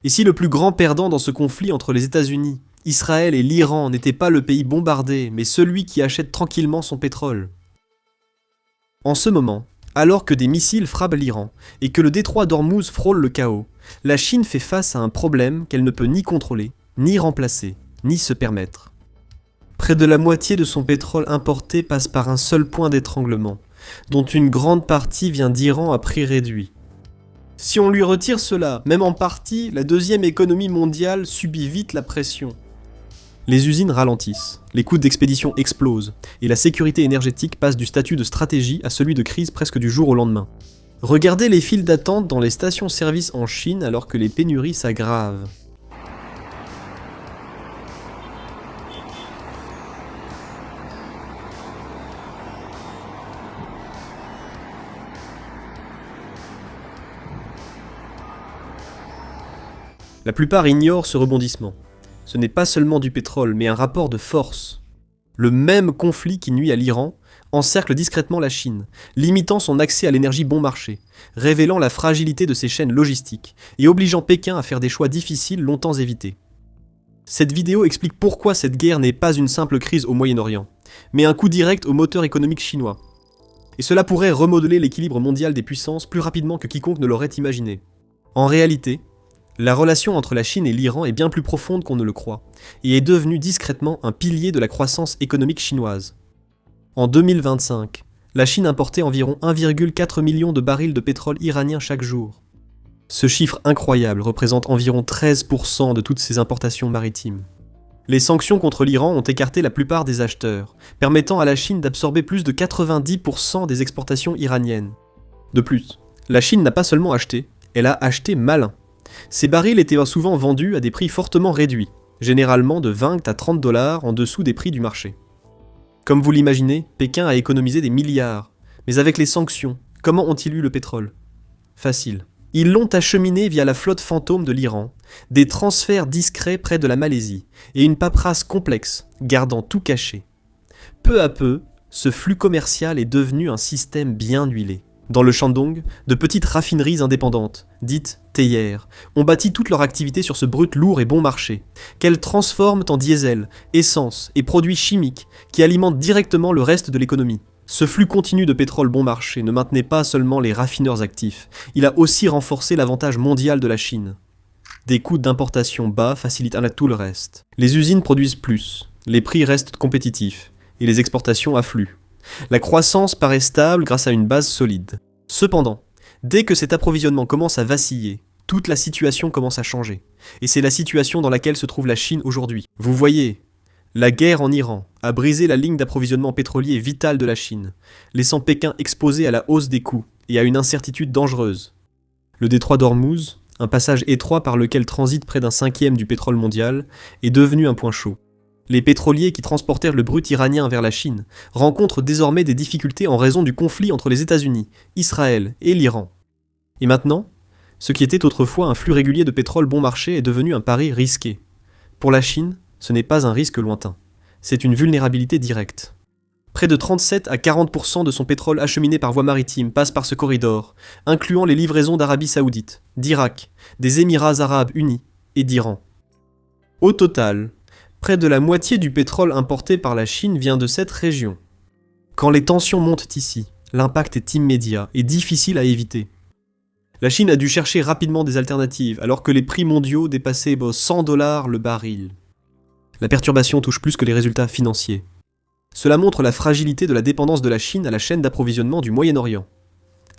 Et si le plus grand perdant dans ce conflit entre les États-Unis, Israël et l'Iran n'était pas le pays bombardé, mais celui qui achète tranquillement son pétrole? En ce moment, alors que des missiles frappent l'Iran et que le détroit d'Ormuz frôle le chaos, la Chine fait face à un problème qu'elle ne peut ni contrôler, ni remplacer, ni se permettre. Près de la moitié de son pétrole importé passe par un seul point d'étranglement, dont une grande partie vient d'Iran à prix réduit. Si on lui retire cela, même en partie, la deuxième économie mondiale subit vite la pression. Les usines ralentissent, les coûts d'expédition explosent, et la sécurité énergétique passe du statut de stratégie à celui de crise presque du jour au lendemain. Regardez les files d'attente dans les stations-service en Chine alors que les pénuries s'aggravent. La plupart ignorent ce rebondissement. Ce n'est pas seulement du pétrole, mais un rapport de force. Le même conflit qui nuit à l'Iran encercle discrètement la Chine, limitant son accès à l'énergie bon marché, révélant la fragilité de ses chaînes logistiques et obligeant Pékin à faire des choix difficiles longtemps évités. Cette vidéo explique pourquoi cette guerre n'est pas une simple crise au Moyen-Orient, mais un coup direct au moteur économique chinois. Et cela pourrait remodeler l'équilibre mondial des puissances plus rapidement que quiconque ne l'aurait imaginé. En réalité, la relation entre la Chine et l'Iran est bien plus profonde qu'on ne le croit, et est devenue discrètement un pilier de la croissance économique chinoise. En 2025, la Chine importait environ 1,4 million de barils de pétrole iranien chaque jour. Ce chiffre incroyable représente environ 13% de toutes ces importations maritimes. Les sanctions contre l'Iran ont écarté la plupart des acheteurs, permettant à la Chine d'absorber plus de 90% des exportations iraniennes. De plus, la Chine n'a pas seulement acheté, elle a acheté malin. Ces barils étaient souvent vendus à des prix fortement réduits, généralement de 20 à 30 $ en dessous des prix du marché. Comme vous l'imaginez, Pékin a économisé des milliards, mais avec les sanctions, comment ont-ils eu le pétrole? Facile. Ils l'ont acheminé via la flotte fantôme de l'Iran, des transferts discrets près de la Malaisie, et une paperasse complexe, gardant tout caché. Peu à peu, ce flux commercial est devenu un système bien huilé. Dans le Shandong, de petites raffineries indépendantes, dites théières, ont bâti toute leur activité sur ce brut lourd et bon marché, qu'elles transforment en diesel, essence et produits chimiques qui alimentent directement le reste de l'économie. Ce flux continu de pétrole bon marché ne maintenait pas seulement les raffineurs actifs, il a aussi renforcé l'avantage mondial de la Chine. Des coûts d'importation bas facilitent tout le reste. Les usines produisent plus, les prix restent compétitifs, et les exportations affluent. La croissance paraît stable grâce à une base solide. Cependant, dès que cet approvisionnement commence à vaciller, toute la situation commence à changer. Et c'est la situation dans laquelle se trouve la Chine aujourd'hui. Vous voyez, la guerre en Iran a brisé la ligne d'approvisionnement pétrolier vitale de la Chine, laissant Pékin exposé à la hausse des coûts et à une incertitude dangereuse. Le détroit d'Ormuz, un passage étroit par lequel transite près d'un cinquième du pétrole mondial, est devenu un point chaud. Les pétroliers qui transportèrent le brut iranien vers la Chine rencontrent désormais des difficultés en raison du conflit entre les États-Unis, Israël et l'Iran. Et maintenant, ce qui était autrefois un flux régulier de pétrole bon marché est devenu un pari risqué. Pour la Chine, ce n'est pas un risque lointain, c'est une vulnérabilité directe. Près de 37 à 40% de son pétrole acheminé par voie maritime passe par ce corridor, incluant les livraisons d'Arabie Saoudite, d'Irak, des Émirats Arabes Unis et d'Iran. Au total, près de la moitié du pétrole importé par la Chine vient de cette région. Quand les tensions montent ici, l'impact est immédiat et difficile à éviter. La Chine a dû chercher rapidement des alternatives, alors que les prix mondiaux dépassaient 100 $ le baril. La perturbation touche plus que les résultats financiers. Cela montre la fragilité de la dépendance de la Chine à la chaîne d'approvisionnement du Moyen-Orient.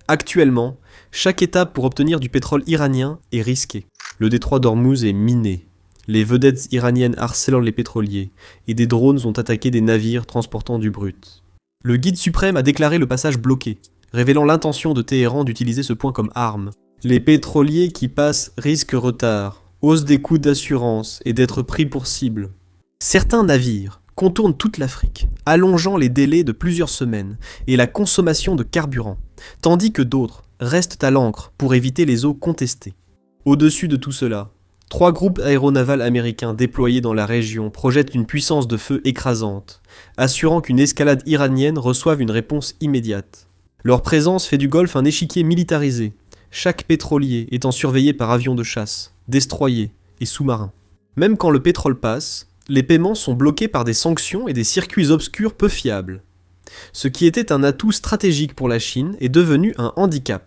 Actuellement, chaque étape pour obtenir du pétrole iranien est risquée. Le détroit d'Ormuz est miné. Les vedettes iraniennes harcèlent les pétroliers, et des drones ont attaqué des navires transportant du brut. Le guide suprême a déclaré le passage bloqué, révélant l'intention de Téhéran d'utiliser ce point comme arme. Les pétroliers qui passent risquent retard, hausse des coûts d'assurance et d'être pris pour cible. Certains navires contournent toute l'Afrique, allongeant les délais de plusieurs semaines et la consommation de carburant, tandis que d'autres restent à l'ancre pour éviter les eaux contestées. Au-dessus de tout cela, 3 groupes aéronavals américains déployés dans la région projettent une puissance de feu écrasante, assurant qu'une escalade iranienne reçoive une réponse immédiate. Leur présence fait du Golfe un échiquier militarisé, chaque pétrolier étant surveillé par avions de chasse, destroyers et sous-marins. Même quand le pétrole passe, les paiements sont bloqués par des sanctions et des circuits obscurs peu fiables. Ce qui était un atout stratégique pour la Chine est devenu un handicap.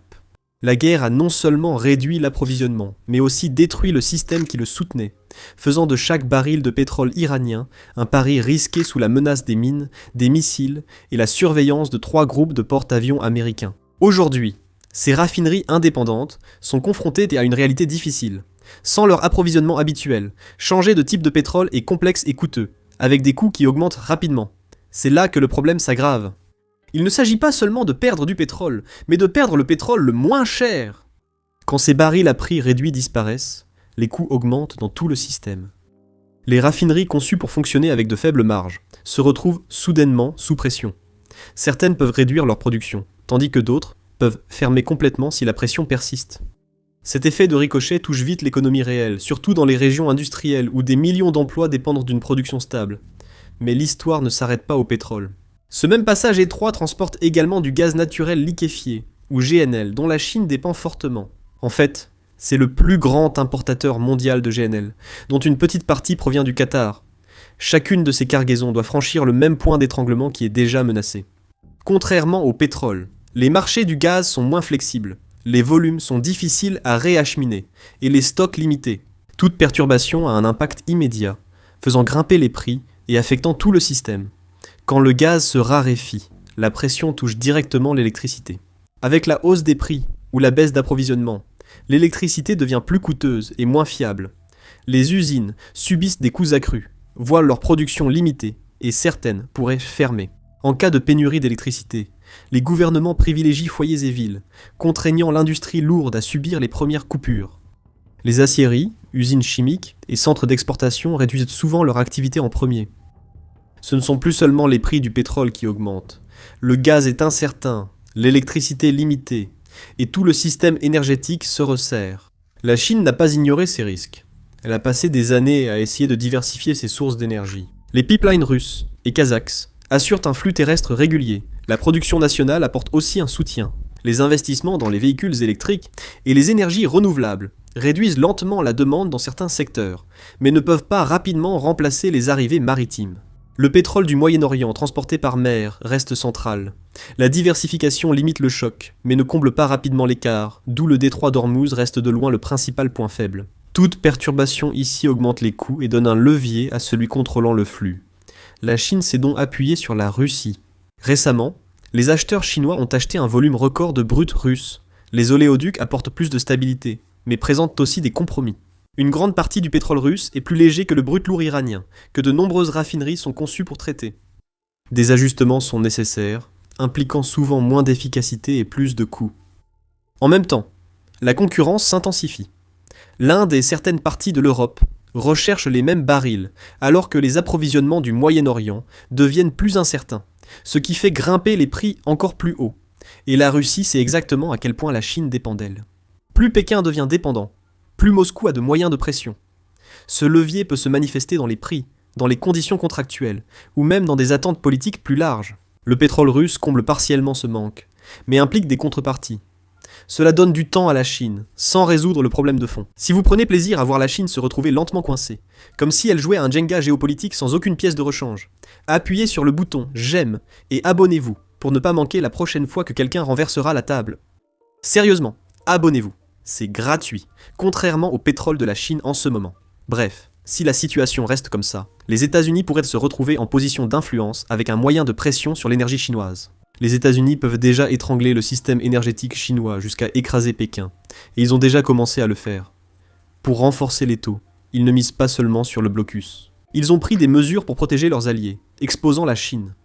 La guerre a non seulement réduit l'approvisionnement, mais aussi détruit le système qui le soutenait, faisant de chaque baril de pétrole iranien un pari risqué sous la menace des mines, des missiles et la surveillance de 3 groupes de porte-avions américains. Aujourd'hui, ces raffineries indépendantes sont confrontées à une réalité difficile. Sans leur approvisionnement habituel, changer de type de pétrole est complexe et coûteux, avec des coûts qui augmentent rapidement. C'est là que le problème s'aggrave. Il ne s'agit pas seulement de perdre du pétrole, mais de perdre le pétrole le moins cher. Quand ces barils à prix réduit disparaissent, les coûts augmentent dans tout le système. Les raffineries conçues pour fonctionner avec de faibles marges se retrouvent soudainement sous pression. Certaines peuvent réduire leur production, tandis que d'autres peuvent fermer complètement si la pression persiste. Cet effet de ricochet touche vite l'économie réelle, surtout dans les régions industrielles où des millions d'emplois dépendent d'une production stable. Mais l'histoire ne s'arrête pas au pétrole. Ce même passage étroit transporte également du gaz naturel liquéfié, ou GNL, dont la Chine dépend fortement. En fait, c'est le plus grand importateur mondial de GNL, dont une petite partie provient du Qatar. Chacune de ces cargaisons doit franchir le même point d'étranglement qui est déjà menacé. Contrairement au pétrole, les marchés du gaz sont moins flexibles, les volumes sont difficiles à réacheminer, et les stocks limités. Toute perturbation a un impact immédiat, faisant grimper les prix et affectant tout le système. Quand le gaz se raréfie, la pression touche directement l'électricité. Avec la hausse des prix ou la baisse d'approvisionnement, l'électricité devient plus coûteuse et moins fiable. Les usines subissent des coûts accrus, voient leur production limitée et certaines pourraient fermer. En cas de pénurie d'électricité, les gouvernements privilégient foyers et villes, contraignant l'industrie lourde à subir les premières coupures. Les aciéries, usines chimiques et centres d'exportation réduisent souvent leur activité en premier. Ce ne sont plus seulement les prix du pétrole qui augmentent. Le gaz est incertain, l'électricité limitée, et tout le système énergétique se resserre. La Chine n'a pas ignoré ces risques. Elle a passé des années à essayer de diversifier ses sources d'énergie. Les pipelines russes et kazakhs assurent un flux terrestre régulier. La production nationale apporte aussi un soutien. Les investissements dans les véhicules électriques et les énergies renouvelables réduisent lentement la demande dans certains secteurs, mais ne peuvent pas rapidement remplacer les arrivées maritimes. Le pétrole du Moyen-Orient transporté par mer reste central. La diversification limite le choc, mais ne comble pas rapidement l'écart, d'où le détroit d'Ormuz reste de loin le principal point faible. Toute perturbation ici augmente les coûts et donne un levier à celui contrôlant le flux. La Chine s'est donc appuyée sur la Russie. Récemment, les acheteurs chinois ont acheté un volume record de brut russe. Les oléoducs apportent plus de stabilité, mais présentent aussi des compromis. Une grande partie du pétrole russe est plus léger que le brut lourd iranien, que de nombreuses raffineries sont conçues pour traiter. Des ajustements sont nécessaires, impliquant souvent moins d'efficacité et plus de coûts. En même temps, la concurrence s'intensifie. L'Inde et certaines parties de l'Europe recherchent les mêmes barils, alors que les approvisionnements du Moyen-Orient deviennent plus incertains, ce qui fait grimper les prix encore plus haut. Et la Russie sait exactement à quel point la Chine dépend d'elle. Plus Pékin devient dépendant, plus Moscou a de moyens de pression. Ce levier peut se manifester dans les prix, dans les conditions contractuelles, ou même dans des attentes politiques plus larges. Le pétrole russe comble partiellement ce manque, mais implique des contreparties. Cela donne du temps à la Chine, sans résoudre le problème de fond. Si vous prenez plaisir à voir la Chine se retrouver lentement coincée, comme si elle jouait à un Jenga géopolitique sans aucune pièce de rechange, appuyez sur le bouton « J'aime » et abonnez-vous pour ne pas manquer la prochaine fois que quelqu'un renversera la table. Sérieusement, abonnez-vous. C'est gratuit, contrairement au pétrole de la Chine en ce moment. Bref, si la situation reste comme ça, les États-Unis pourraient se retrouver en position d'influence avec un moyen de pression sur l'énergie chinoise. Les États-Unis peuvent déjà étrangler le système énergétique chinois jusqu'à écraser Pékin, et ils ont déjà commencé à le faire. Pour renforcer les taux, ils ne misent pas seulement sur le blocus. Ils ont pris des mesures pour protéger leurs alliés, exposant la Chine.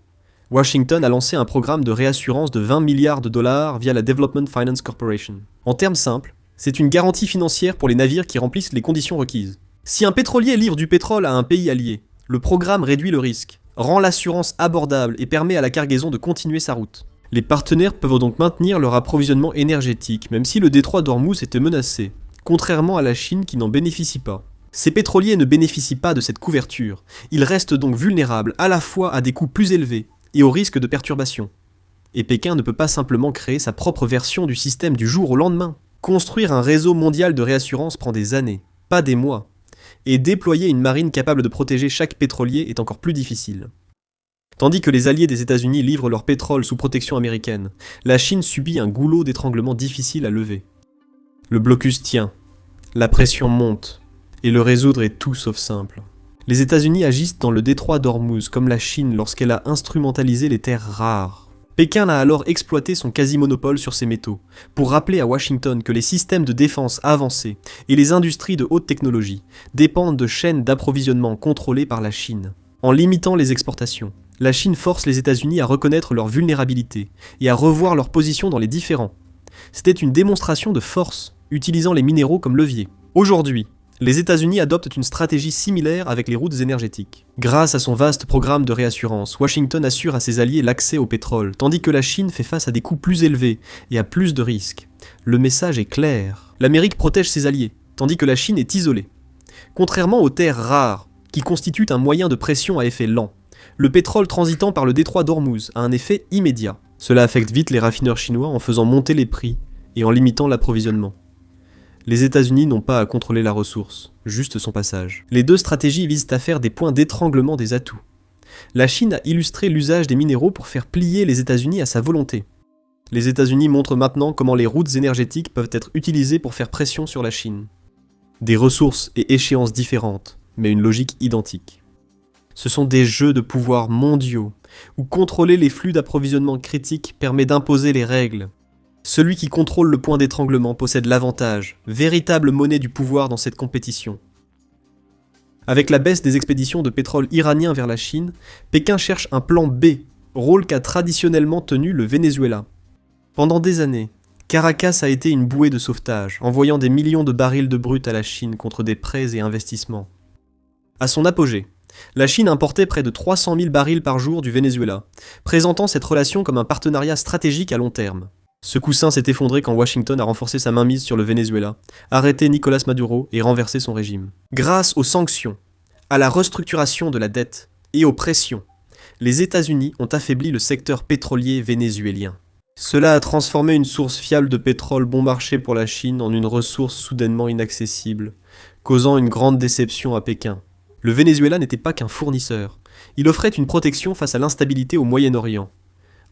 Washington a lancé un programme de réassurance de 20 milliards de dollars via la Development Finance Corporation. En termes simples, c'est une garantie financière pour les navires qui remplissent les conditions requises. Si un pétrolier livre du pétrole à un pays allié, le programme réduit le risque, rend l'assurance abordable et permet à la cargaison de continuer sa route. Les partenaires peuvent donc maintenir leur approvisionnement énergétique, même si le détroit d'Ormuz était menacé, contrairement à la Chine qui n'en bénéficie pas. Ces pétroliers ne bénéficient pas de cette couverture, ils restent donc vulnérables à la fois à des coûts plus élevés et au risque de perturbation. Et Pékin ne peut pas simplement créer sa propre version du système du jour au lendemain. Construire un réseau mondial de réassurance prend des années. pas des mois. Et déployer une marine capable de protéger chaque pétrolier est encore plus difficile. Tandis que les alliés des États-Unis livrent leur pétrole sous protection américaine, la Chine subit un goulot d'étranglement difficile à lever. Le blocus tient, la pression monte, et le résoudre est tout sauf simple. Les États-Unis agissent dans le détroit d'Ormuz comme la Chine lorsqu'elle a instrumentalisé les terres rares. Pékin a alors exploité son quasi-monopole sur ces métaux, pour rappeler à Washington que les systèmes de défense avancés et les industries de haute technologie dépendent de chaînes d'approvisionnement contrôlées par la Chine. En limitant les exportations, la Chine force les États-Unis à reconnaître leur vulnérabilité et à revoir leur position dans les différends. C'était une démonstration de force, utilisant les minéraux comme levier. Aujourd'hui, les États-Unis adoptent une stratégie similaire avec les routes énergétiques. Grâce à son vaste programme de réassurance, Washington assure à ses alliés l'accès au pétrole, tandis que la Chine fait face à des coûts plus élevés et à plus de risques. Le message est clair. L'Amérique protège ses alliés, tandis que la Chine est isolée. Contrairement aux terres rares, qui constituent un moyen de pression à effet lent, le pétrole transitant par le détroit d'Ormuz a un effet immédiat. Cela affecte vite les raffineurs chinois en faisant monter les prix et en limitant l'approvisionnement. Les États-Unis n'ont pas à contrôler la ressource, juste son passage. Les deux stratégies visent à faire des points d'étranglement des atouts. La Chine a illustré l'usage des minéraux pour faire plier les États-Unis à sa volonté. Les États-Unis montrent maintenant comment les routes énergétiques peuvent être utilisées pour faire pression sur la Chine. Des ressources et échéances différentes, mais une logique identique. Ce sont des jeux de pouvoir mondiaux, où contrôler les flux d'approvisionnement critiques permet d'imposer les règles. Celui qui contrôle le point d'étranglement possède l'avantage, véritable monnaie du pouvoir dans cette compétition. Avec la baisse des expéditions de pétrole iranien vers la Chine, Pékin cherche un plan B, rôle qu'a traditionnellement tenu le Venezuela. Pendant des années, Caracas a été une bouée de sauvetage, envoyant des millions de barils de brut à la Chine contre des prêts et investissements. À son apogée, la Chine importait près de 300 000 barils par jour du Venezuela, présentant cette relation comme un partenariat stratégique à long terme. Ce coussin s'est effondré quand Washington a renforcé sa mainmise sur le Venezuela, arrêté Nicolás Maduro et renversé son régime. Grâce aux sanctions, à la restructuration de la dette et aux pressions, les États-Unis ont affaibli le secteur pétrolier vénézuélien. Cela a transformé une source fiable de pétrole bon marché pour la Chine en une ressource soudainement inaccessible, causant une grande déception à Pékin. Le Venezuela n'était pas qu'un fournisseur, il offrait une protection face à l'instabilité au Moyen-Orient.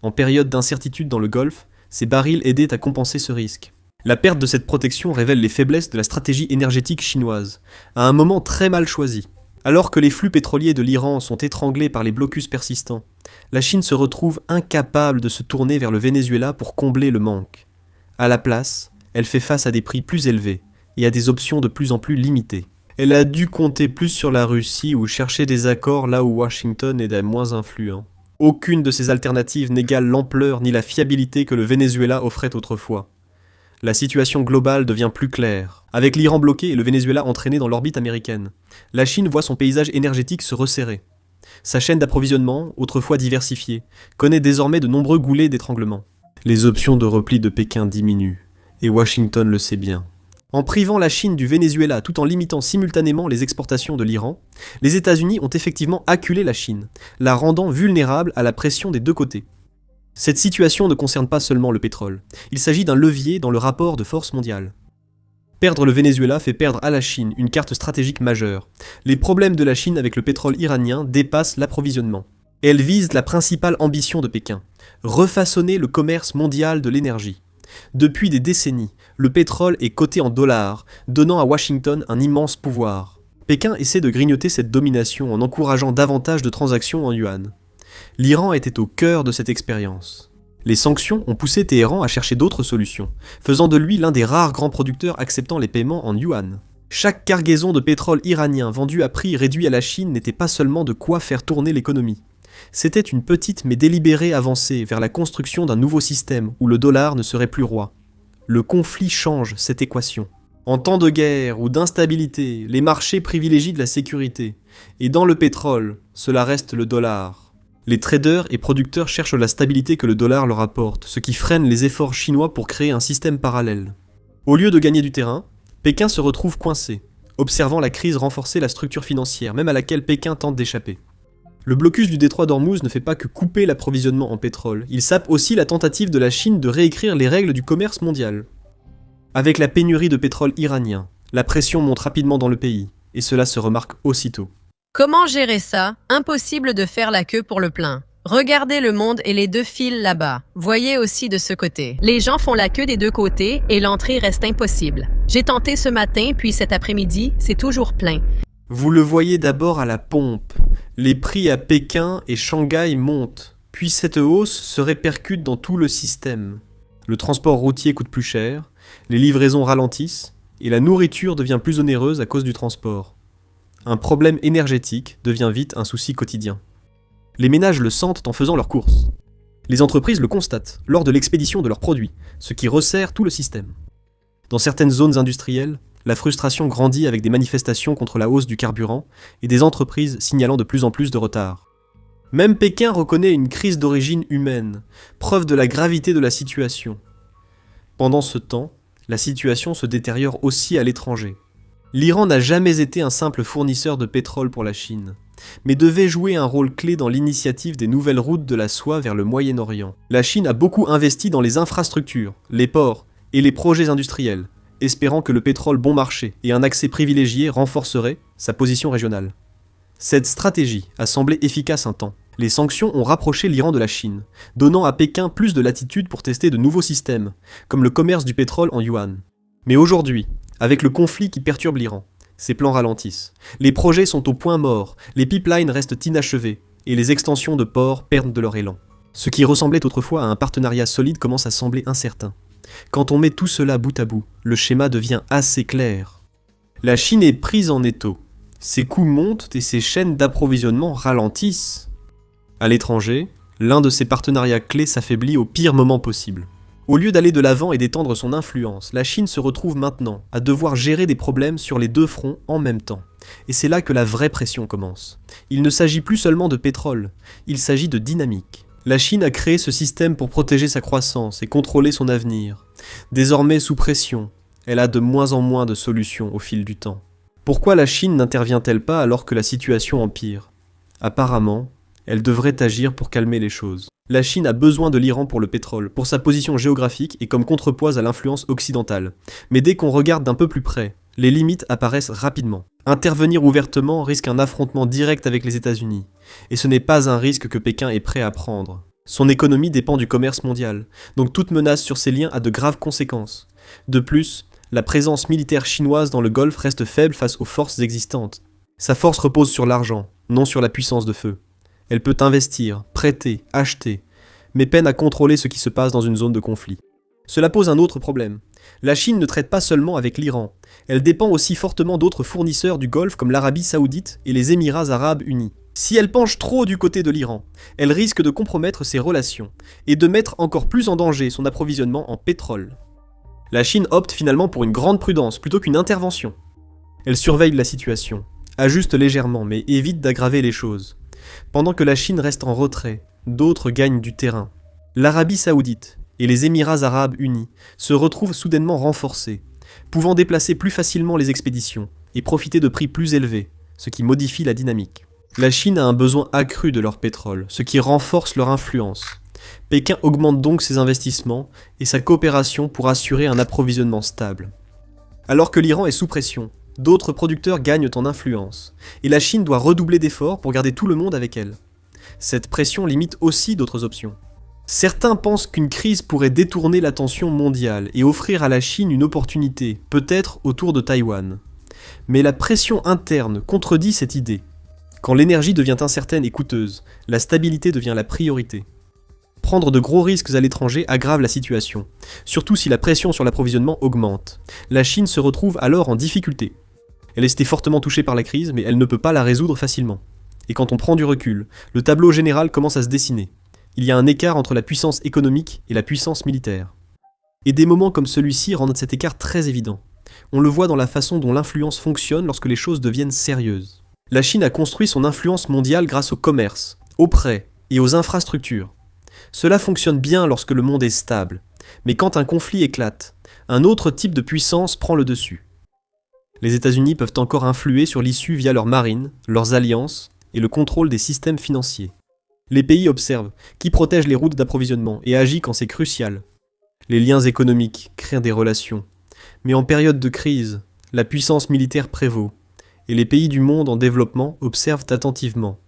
En période d'incertitude dans le Golfe, ces barils aidaient à compenser ce risque. La perte de cette protection révèle les faiblesses de la stratégie énergétique chinoise, à un moment très mal choisi. Alors que les flux pétroliers de l'Iran sont étranglés par les blocus persistants, la Chine se retrouve incapable de se tourner vers le Venezuela pour combler le manque. À la place, elle fait face à des prix plus élevés et à des options de plus en plus limitées. Elle a dû compter plus sur la Russie ou chercher des accords là où Washington est moins influent. Aucune de ces alternatives n'égale l'ampleur ni la fiabilité que le Venezuela offrait autrefois. La situation globale devient plus claire. Avec l'Iran bloqué et le Venezuela entraîné dans l'orbite américaine, la Chine voit son paysage énergétique se resserrer. Sa chaîne d'approvisionnement, autrefois diversifiée, connaît désormais de nombreux goulets d'étranglement. Les options de repli de Pékin diminuent, et Washington le sait bien. En privant la Chine du Venezuela tout en limitant simultanément les exportations de l'Iran, les États-Unis ont effectivement acculé la Chine, la rendant vulnérable à la pression des deux côtés. Cette situation ne concerne pas seulement le pétrole, il s'agit d'un levier dans le rapport de force mondiale. Perdre le Venezuela fait perdre à la Chine une carte stratégique majeure. Les problèmes de la Chine avec le pétrole iranien dépassent l'approvisionnement. Elle vise la principale ambition de Pékin, refaçonner le commerce mondial de l'énergie. Depuis des décennies, le pétrole est coté en dollars, donnant à Washington un immense pouvoir. Pékin essaie de grignoter cette domination en encourageant davantage de transactions en yuan. L'Iran était au cœur de cette expérience. Les sanctions ont poussé Téhéran à chercher d'autres solutions, faisant de lui l'un des rares grands producteurs acceptant les paiements en yuan. Chaque cargaison de pétrole iranien vendue à prix réduit à la Chine n'était pas seulement de quoi faire tourner l'économie. C'était une petite mais délibérée avancée vers la construction d'un nouveau système où le dollar ne serait plus roi. Le conflit change cette équation. En temps de guerre ou d'instabilité, les marchés privilégient de la sécurité. Et dans le pétrole, cela reste le dollar. Les traders et producteurs cherchent la stabilité que le dollar leur apporte, ce qui freine les efforts chinois pour créer un système parallèle. Au lieu de gagner du terrain, Pékin se retrouve coincé, observant la crise renforcer la structure financière, même à laquelle Pékin tente d'échapper. Le blocus du détroit d'Ormuz ne fait pas que couper l'approvisionnement en pétrole, il sape aussi la tentative de la Chine de réécrire les règles du commerce mondial. Avec la pénurie de pétrole iranien, La pression monte rapidement dans le pays, et cela se remarque aussitôt. Comment gérer ça? Impossible de faire la queue pour le plein. Regardez le monde et les deux fils là-bas. Voyez aussi de ce côté. Les gens font la queue des deux côtés et l'entrée reste impossible. J'ai tenté ce matin, puis cet après-midi, c'est toujours plein. Vous le voyez d'abord à la pompe. Les prix à Pékin et Shanghai montent, puis cette hausse se répercute dans tout le système. Le transport routier coûte plus cher, les livraisons ralentissent, et la nourriture devient plus onéreuse à cause du transport. Un problème énergétique devient vite un souci quotidien. Les ménages le sentent en faisant leurs courses. Les entreprises le constatent lors de l'expédition de leurs produits, ce qui resserre tout le système. Dans certaines zones industrielles, la frustration grandit avec des manifestations contre la hausse du carburant et des entreprises signalant de plus en plus de retard. Même Pékin reconnaît une crise d'origine humaine, preuve de la gravité de la situation. Pendant ce temps, la situation se détériore aussi à l'étranger. L'Iran n'a jamais été un simple fournisseur de pétrole pour la Chine, mais devait jouer un rôle clé dans l'initiative des nouvelles routes de la soie vers le Moyen-Orient. La Chine a beaucoup investi dans les infrastructures, les ports et les projets industriels, espérant que le pétrole bon marché et un accès privilégié renforceraient sa position régionale. Cette stratégie a semblé efficace un temps. Les sanctions ont rapproché l'Iran de la Chine, donnant à Pékin plus de latitude pour tester de nouveaux systèmes, comme le commerce du pétrole en yuan. Mais aujourd'hui, avec le conflit qui perturbe l'Iran, ces plans ralentissent. Les projets sont au point mort, les pipelines restent inachevés, et les extensions de ports perdent de leur élan. Ce qui ressemblait autrefois à un partenariat solide commence à sembler incertain. Quand on met tout cela bout à bout, le schéma devient assez clair. La Chine est prise en étau. Ses coûts montent et ses chaînes d'approvisionnement ralentissent. À l'étranger, l'un de ses partenariats clés s'affaiblit au pire moment possible. Au lieu d'aller de l'avant et d'étendre son influence, la Chine se retrouve maintenant à devoir gérer des problèmes sur les deux fronts en même temps. Et c'est là que la vraie pression commence. Il ne s'agit plus seulement de pétrole, il s'agit de dynamique. La Chine a créé ce système pour protéger sa croissance et contrôler son avenir. Désormais sous pression, elle a de moins en moins de solutions au fil du temps. Pourquoi la Chine n'intervient-elle pas alors que la situation empire? Apparemment, elle devrait agir pour calmer les choses. La Chine a besoin de l'Iran pour le pétrole, pour sa position géographique et comme contrepoids à l'influence occidentale. Mais dès qu'on regarde d'un peu plus près, les limites apparaissent rapidement. Intervenir ouvertement risque un affrontement direct avec les États-Unis. Et ce n'est pas un risque que Pékin est prêt à prendre. Son économie dépend du commerce mondial, donc toute menace sur ses liens a de graves conséquences. De plus, la présence militaire chinoise dans le Golfe reste faible face aux forces existantes. Sa force repose sur l'argent, non sur la puissance de feu. Elle peut investir, prêter, acheter, mais peine à contrôler ce qui se passe dans une zone de conflit. Cela pose un autre problème. La Chine ne traite pas seulement avec l'Iran, elle dépend aussi fortement d'autres fournisseurs du Golfe comme l'Arabie Saoudite et les Émirats Arabes Unis. Si elle penche trop du côté de l'Iran, elle risque de compromettre ses relations et de mettre encore plus en danger son approvisionnement en pétrole. La Chine opte finalement pour une grande prudence plutôt qu'une intervention. Elle surveille la situation, ajuste légèrement mais évite d'aggraver les choses. Pendant que la Chine reste en retrait, d'autres gagnent du terrain. L'Arabie Saoudite et les Émirats Arabes Unis se retrouvent soudainement renforcés, pouvant déplacer plus facilement les expéditions et profiter de prix plus élevés, ce qui modifie la dynamique. La Chine a un besoin accru de leur pétrole, ce qui renforce leur influence. Pékin augmente donc ses investissements et sa coopération pour assurer un approvisionnement stable. Alors que l'Iran est sous pression, d'autres producteurs gagnent en influence, et la Chine doit redoubler d'efforts pour garder tout le monde avec elle. Cette pression limite aussi d'autres options. Certains pensent qu'une crise pourrait détourner l'attention mondiale et offrir à la Chine une opportunité, peut-être autour de Taïwan. Mais la pression interne contredit cette idée. Quand l'énergie devient incertaine et coûteuse, la stabilité devient la priorité. Prendre de gros risques à l'étranger aggrave la situation, surtout si la pression sur l'approvisionnement augmente. La Chine se retrouve alors en difficulté. Elle est fortement touchée par la crise, mais elle ne peut pas la résoudre facilement. Et quand on prend du recul, le tableau général commence à se dessiner. Il y a un écart entre la puissance économique et la puissance militaire. Et des moments comme celui-ci rendent cet écart très évident. On le voit dans la façon dont l'influence fonctionne lorsque les choses deviennent sérieuses. La Chine a construit son influence mondiale grâce au commerce, aux prêts et aux infrastructures. Cela fonctionne bien lorsque le monde est stable, mais quand un conflit éclate, un autre type de puissance prend le dessus. Les États-Unis peuvent encore influer sur l'issue via leur marine, leurs alliances et le contrôle des systèmes financiers. Les pays observent, qui protège les routes d'approvisionnement et agit quand c'est crucial. Les liens économiques créent des relations. Mais en période de crise, La puissance militaire prévaut, et les pays du monde en développement observent attentivement.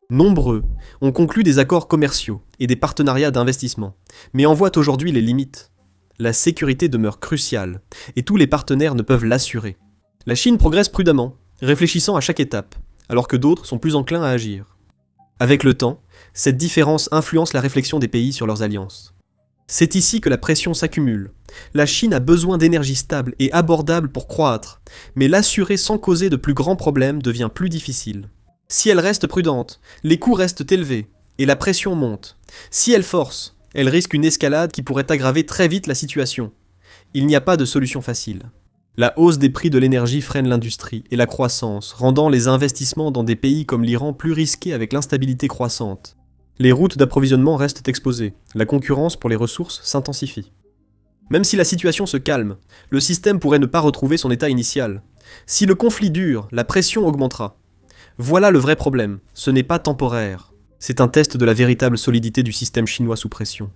Nombreux ont conclu des accords commerciaux et des partenariats d'investissement, mais en voient aujourd'hui les limites. La sécurité demeure cruciale, et tous les partenaires ne peuvent l'assurer. La Chine progresse prudemment, réfléchissant à chaque étape, alors que d'autres sont plus enclins à agir. Avec le temps, cette différence influence la réflexion des pays sur leurs alliances. C'est ici que la pression s'accumule. La Chine a besoin d'énergie stable et abordable pour croître, mais l'assurer sans causer de plus grands problèmes devient plus difficile. Si elle reste prudente, les coûts restent élevés, et la pression monte. Si elle force, elle risque une escalade qui pourrait aggraver très vite la situation. Il n'y a pas de solution facile. La hausse des prix de l'énergie freine l'industrie et la croissance, rendant les investissements dans des pays comme l'Iran plus risqués avec l'instabilité croissante. Les routes d'approvisionnement restent exposées, la concurrence pour les ressources s'intensifie. Même si la situation se calme, le système pourrait ne pas retrouver son état initial. Si le conflit dure, la pression augmentera. Voilà le vrai problème, ce n'est pas temporaire. C'est un test de la véritable solidité du système chinois sous pression.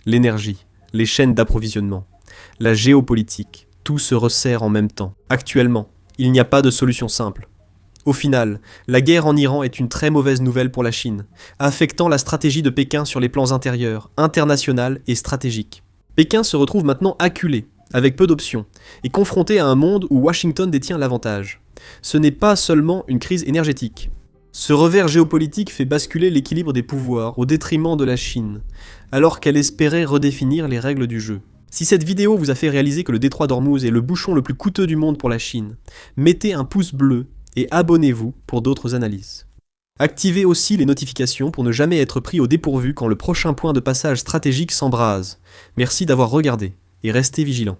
L'énergie, les chaînes d'approvisionnement, la géopolitique, tout se resserre en même temps. Actuellement, il n'y a pas de solution simple. Au final, la guerre en Iran est une très mauvaise nouvelle pour la Chine, affectant la stratégie de Pékin sur les plans intérieurs, international et stratégique. Pékin se retrouve maintenant acculé, avec peu d'options, et confronté à un monde où Washington détient l'avantage. Ce n'est pas seulement une crise énergétique. Ce revers géopolitique fait basculer l'équilibre des pouvoirs au détriment de la Chine, alors qu'elle espérait redéfinir les règles du jeu. Si cette vidéo vous a fait réaliser que le détroit d'Ormuz est le bouchon le plus coûteux du monde pour la Chine, mettez un pouce bleu et abonnez-vous pour d'autres analyses. Activez aussi les notifications pour ne jamais être pris au dépourvu quand le prochain point de passage stratégique s'embrase. Merci d'avoir regardé et restez vigilants.